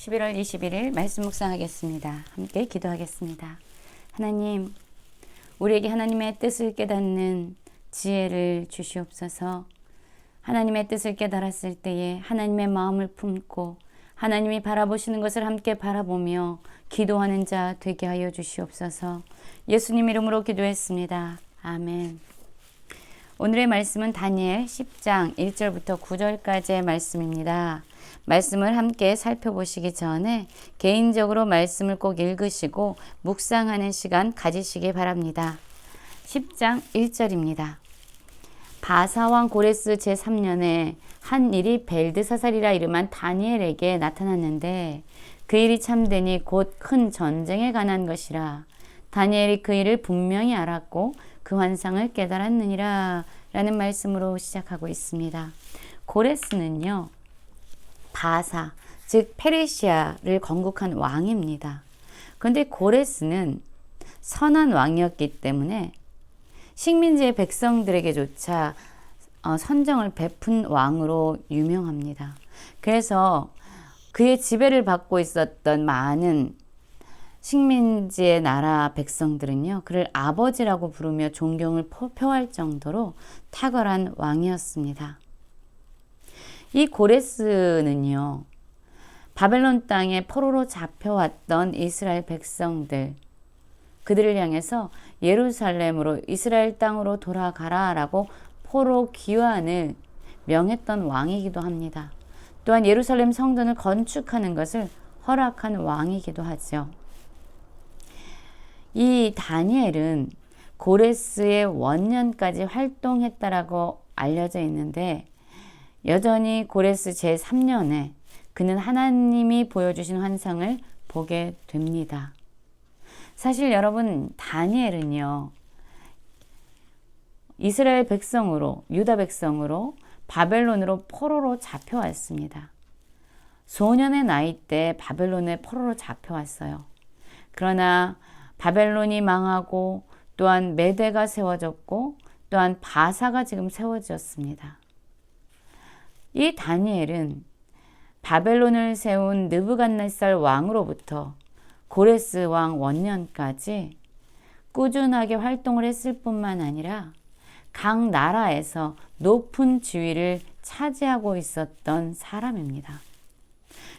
11월 21일 말씀 묵상하겠습니다. 함께 기도하겠습니다. 하나님, 우리에게 하나님의 뜻을 깨닫는 지혜를 주시옵소서. 하나님의 뜻을 깨달았을 때에 하나님의 마음을 품고 하나님이 바라보시는 것을 함께 바라보며 기도하는 자 되게 하여 주시옵소서. 예수님 이름으로 기도했습니다. 아멘. 오늘의 말씀은 다니엘 10장 1절부터 9절까지의 말씀입니다. 말씀을 함께 살펴보시기 전에 개인적으로 말씀을 꼭 읽으시고 묵상하는 시간 가지시기 바랍니다. 10장 1절입니다. 바사왕 고레스 제3년에 한 일이 벨드사살이라 이름한 다니엘에게 나타났는데 그 일이 참되니 곧 큰 전쟁에 관한 것이라. 다니엘이 그 일을 분명히 알았고 그 환상을 깨달았느니라 라는 말씀으로 시작하고 있습니다. 고레스는요, 바사, 즉 페르시아를 건국한 왕입니다. 그런데 고레스는 선한 왕이었기 때문에 식민지의 백성들에게조차 선정을 베푼 왕으로 유명합니다. 그래서 그의 지배를 받고 있었던 많은 식민지의 나라 백성들은요, 그를 아버지라고 부르며 존경을 표할 정도로 탁월한 왕이었습니다. 이 고레스는요, 바벨론 땅에 포로로 잡혀왔던 이스라엘 백성들, 그들을 향해서 예루살렘으로 이스라엘 땅으로 돌아가라 라고 포로 귀환을 명했던 왕이기도 합니다. 또한 예루살렘 성전을 건축하는 것을 허락한 왕이기도 하죠. 이 다니엘은 고레스의 원년까지 활동했다라고 알려져 있는데 여전히 고레스 제3년에 그는 하나님이 보여주신 환상을 보게 됩니다. 사실 여러분, 다니엘은요, 이스라엘 백성으로, 유다 백성으로 바벨론으로 포로로 잡혀왔습니다. 소년의 나이 때 바벨론에 포로로 잡혀왔어요. 그러나 바벨론이 망하고 또한 메대가 세워졌고 또한 바사가 지금 세워졌습니다. 이 다니엘은 바벨론을 세운 느부갓네살 왕으로부터 고레스 왕 원년까지 꾸준하게 활동을 했을 뿐만 아니라 각 나라에서 높은 지위를 차지하고 있었던 사람입니다.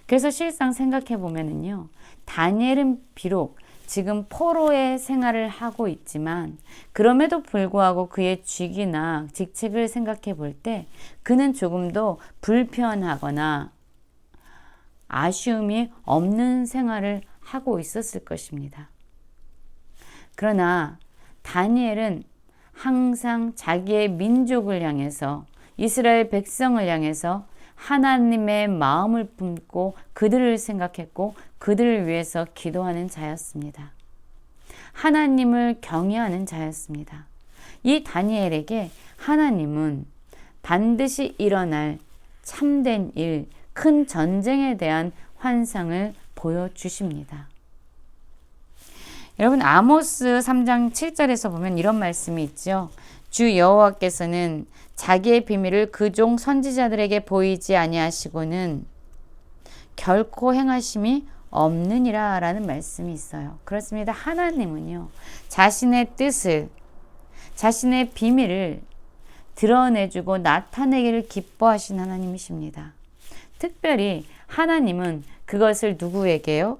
그래서 실상 생각해 보면은요, 다니엘은 비록 지금 포로의 생활을 하고 있지만 그럼에도 불구하고 그의 직위나 직책을 생각해 볼 때 그는 조금도 불편하거나 아쉬움이 없는 생활을 하고 있었을 것입니다. 그러나 다니엘은 항상 자기의 민족을 향해서, 이스라엘 백성을 향해서 하나님의 마음을 품고 그들을 생각했고 그들을 위해서 기도하는 자였습니다. 하나님을 경외하는 자였습니다. 이 다니엘에게 하나님은 반드시 일어날 참된 일, 큰 전쟁에 대한 환상을 보여주십니다. 여러분, 아모스 3장 7절에서 보면 이런 말씀이 있죠. 주 여호와께서는 자기의 비밀을 그 종 선지자들에게 보이지 아니하시고는 결코 행하심이 없느니라 라는 말씀이 있어요. 그렇습니다. 하나님은요, 자신의 뜻을, 자신의 비밀을 드러내주고 나타내기를 기뻐하신 하나님이십니다. 특별히 하나님은 그것을 누구에게요?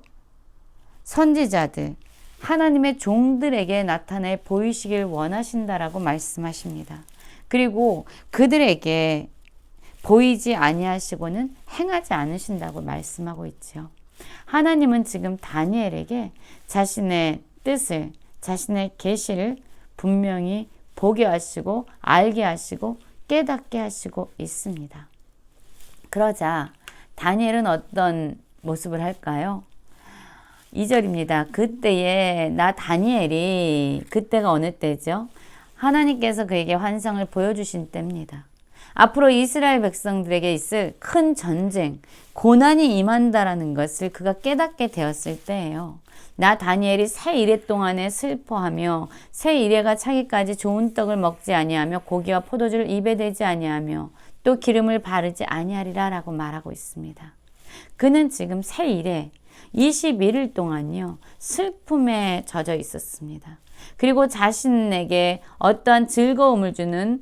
선지자들, 하나님의 종들에게 나타내 보이시길 원하신다라고 말씀하십니다. 그리고 그들에게 보이지 아니하시고는 행하지 않으신다고 말씀하고 있죠. 하나님은 지금 다니엘에게 자신의 뜻을, 자신의 계시를 분명히 보게 하시고 알게 하시고 깨닫게 하시고 있습니다. 그러자 다니엘은 어떤 모습을 할까요? 2절입니다. 그때에 나 다니엘이, 그때가 어느 때죠? 하나님께서 그에게 환상을 보여주신 때입니다. 앞으로 이스라엘 백성들에게 있을 큰 전쟁, 고난이 임한다라는 것을 그가 깨닫게 되었을 때예요. 나 다니엘이 새 이래 동안에 슬퍼하며 새 이래가 차기까지 좋은 떡을 먹지 아니하며 고기와 포도주를 입에 대지 아니하며 또 기름을 바르지 아니하리라 라고 말하고 있습니다. 그는 지금 새 일에 21일 동안요, 슬픔에 젖어 있었습니다. 그리고 자신에게 어떠한 즐거움을 주는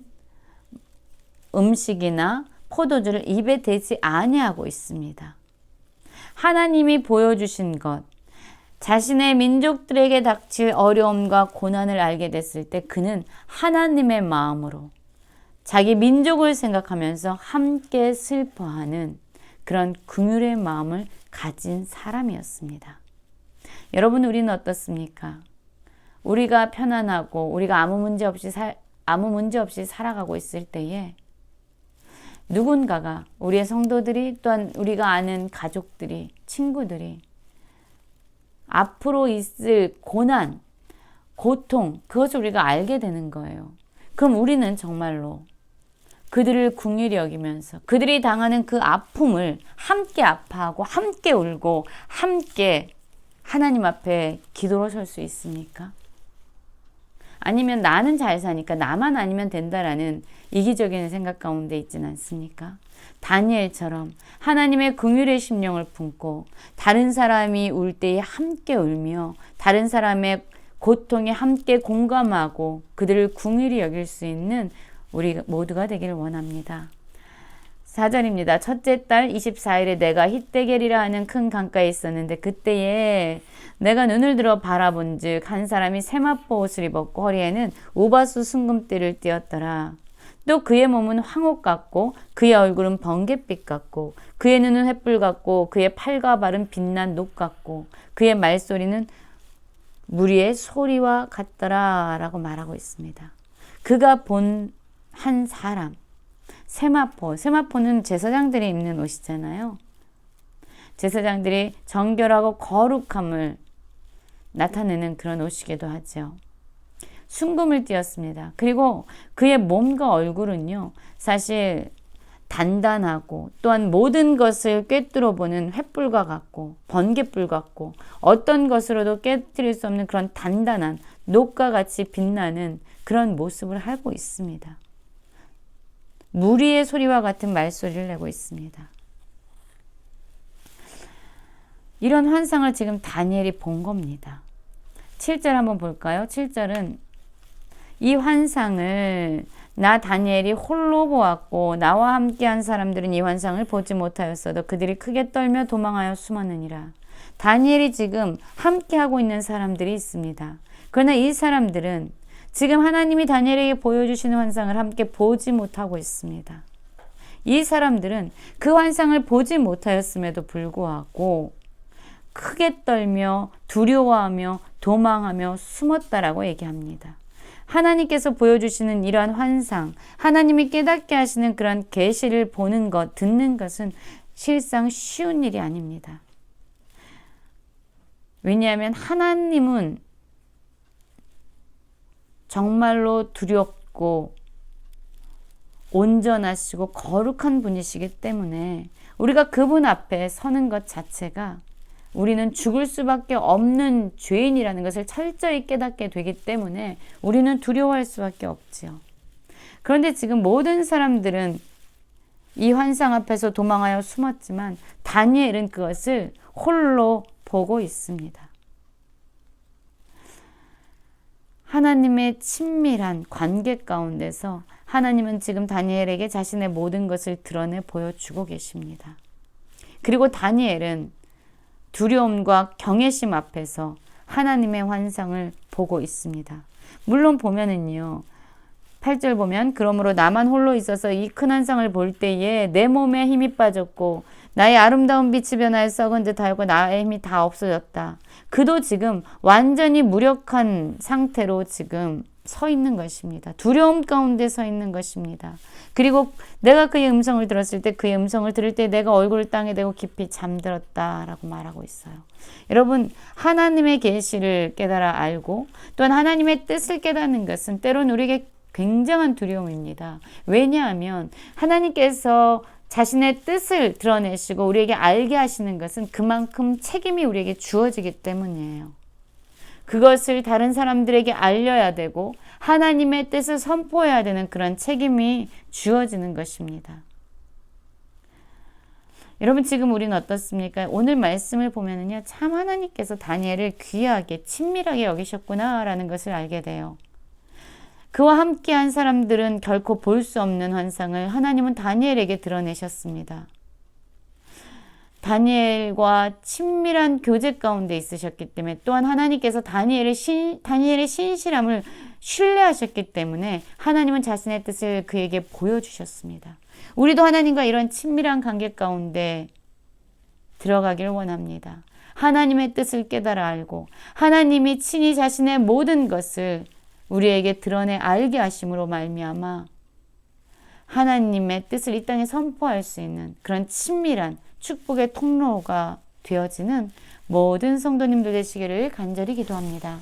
음식이나 포도주를 입에 대지 아니하고 있습니다. 하나님이 보여주신 것, 자신의 민족들에게 닥칠 어려움과 고난을 알게 됐을 때 그는 하나님의 마음으로 자기 민족을 생각하면서 함께 슬퍼하는 그런 긍휼의 마음을 가진 사람이었습니다. 여러분, 우리는 어떻습니까? 우리가 편안하고 우리가 아무 문제 없이 살아가고 있을 때에 누군가가, 우리의 성도들이, 또한 우리가 아는 가족들이, 친구들이 앞으로 있을 고난, 고통, 그것을 우리가 알게 되는 거예요. 그럼 우리는 정말로 그들을 긍휼히 여기면서 그들이 당하는 그 아픔을 함께 아파하고 함께 울고 함께 하나님 앞에 기도로 설 수 있습니까? 아니면 나는 잘 사니까 나만 아니면 된다라는 이기적인 생각 가운데 있지는 않습니까? 다니엘처럼 하나님의 긍휼의 심령을 품고 다른 사람이 울 때에 함께 울며 다른 사람의 고통에 함께 공감하고 그들을 긍휼히 여길 수 있는 우리 모두가 되기를 원합니다. 4절입니다. 첫째 달 24일에 내가 hitdegel이라 하는 큰 강가에 있었는데 그때에 내가 눈을 들어 바라본 즉 한 사람이 세마포 옷을 입었고 허리에는 우바수 순금띠를 띠었더라. 또 그의 몸은 황옥 같고 그의 얼굴은 번갯빛 같고 그의 눈은 횃불 같고 그의 팔과 발은 빛난 녹 같고 그의 말소리는 무리의 소리와 같더라 라고 말하고 있습니다. 그가 본 한 사람, 세마포는 제사장들이 입는 옷이잖아요. 제사장들이 정결하고 거룩함을 나타내는 그런 옷이기도 하죠. 순금을 띠었습니다. 그리고 그의 몸과 얼굴은요, 사실 단단하고 또한 모든 것을 꿰뚫어 보는 횃불과 같고 번갯불 같고 어떤 것으로도 깨뜨릴 수 없는 그런 단단한 녹과 같이 빛나는 그런 모습을 하고 있습니다. 무리의 소리와 같은 말소리를 내고 있습니다. 이런 환상을 지금 다니엘이 본 겁니다. 7절 한번 볼까요? 7절은 이 환상을 나 다니엘이 홀로 보았고 나와 함께한 사람들은 이 환상을 보지 못하였어도 그들이 크게 떨며 도망하여 숨었느니라. 다니엘이 지금 함께하고 있는 사람들이 있습니다. 그러나 이 사람들은 지금 하나님이 다니엘에게 보여주시는 환상을 함께 보지 못하고 있습니다. 이 사람들은 그 환상을 보지 못하였음에도 불구하고 크게 떨며 두려워하며 도망하며 숨었다라고 얘기합니다. 하나님께서 보여주시는 이러한 환상, 하나님이 깨닫게 하시는 그런 계시를 보는 것, 듣는 것은 실상 쉬운 일이 아닙니다. 왜냐하면 하나님은 정말로 두렵고 온전하시고 거룩한 분이시기 때문에 우리가 그분 앞에 서는 것 자체가 우리는 죽을 수밖에 없는 죄인이라는 것을 철저히 깨닫게 되기 때문에 우리는 두려워할 수밖에 없지요. 그런데 지금 모든 사람들은 이 환상 앞에서 도망하여 숨었지만 다니엘은 그것을 홀로 보고 있습니다. 하나님의 친밀한 관계 가운데서 하나님은 지금 다니엘에게 자신의 모든 것을 드러내 보여주고 계십니다. 그리고 다니엘은 두려움과 경외심 앞에서 하나님의 환상을 보고 있습니다. 물론 보면은요, 8절 보면 그러므로 나만 홀로 있어서 이 큰 환상을 볼 때에 내 몸에 힘이 빠졌고 나의 아름다운 빛이 변하여 썩은 듯하였고 나의 힘이 다 없어졌다. 그도 지금 완전히 무력한 상태로 지금 서 있는 것입니다. 두려움 가운데 서 있는 것입니다. 그리고 내가 그의 음성을 들었을 때 그의 음성을 들을 때 내가 얼굴을 땅에 대고 깊이 잠들었다라고 말하고 있어요. 여러분, 하나님의 계시를 깨달아 알고 또한 하나님의 뜻을 깨닫는 것은 때로는 우리에게 굉장한 두려움입니다. 왜냐하면 하나님께서 자신의 뜻을 드러내시고 우리에게 알게 하시는 것은 그만큼 책임이 우리에게 주어지기 때문이에요. 그것을 다른 사람들에게 알려야 되고 하나님의 뜻을 선포해야 되는 그런 책임이 주어지는 것입니다. 여러분 지금 우리는 어떻습니까? 오늘 말씀을 보면은요, 참 하나님께서 다니엘을 귀하게 친밀하게 여기셨구나라는 것을 알게 돼요. 그와 함께한 사람들은 결코 볼 수 없는 환상을 하나님은 다니엘에게 드러내셨습니다. 다니엘과 친밀한 교제 가운데 있으셨기 때문에, 또한 하나님께서 다니엘의 신실함을 신뢰하셨기 때문에 하나님은 자신의 뜻을 그에게 보여주셨습니다. 우리도 하나님과 이런 친밀한 관계 가운데 들어가길 원합니다. 하나님의 뜻을 깨달아 알고 하나님이 친히 자신의 모든 것을 우리에게 드러내 알게 하심으로 말미암아 하나님의 뜻을 이 땅에 선포할 수 있는 그런 친밀한 축복의 통로가 되어지는 모든 성도님들 되시기를 간절히 기도합니다.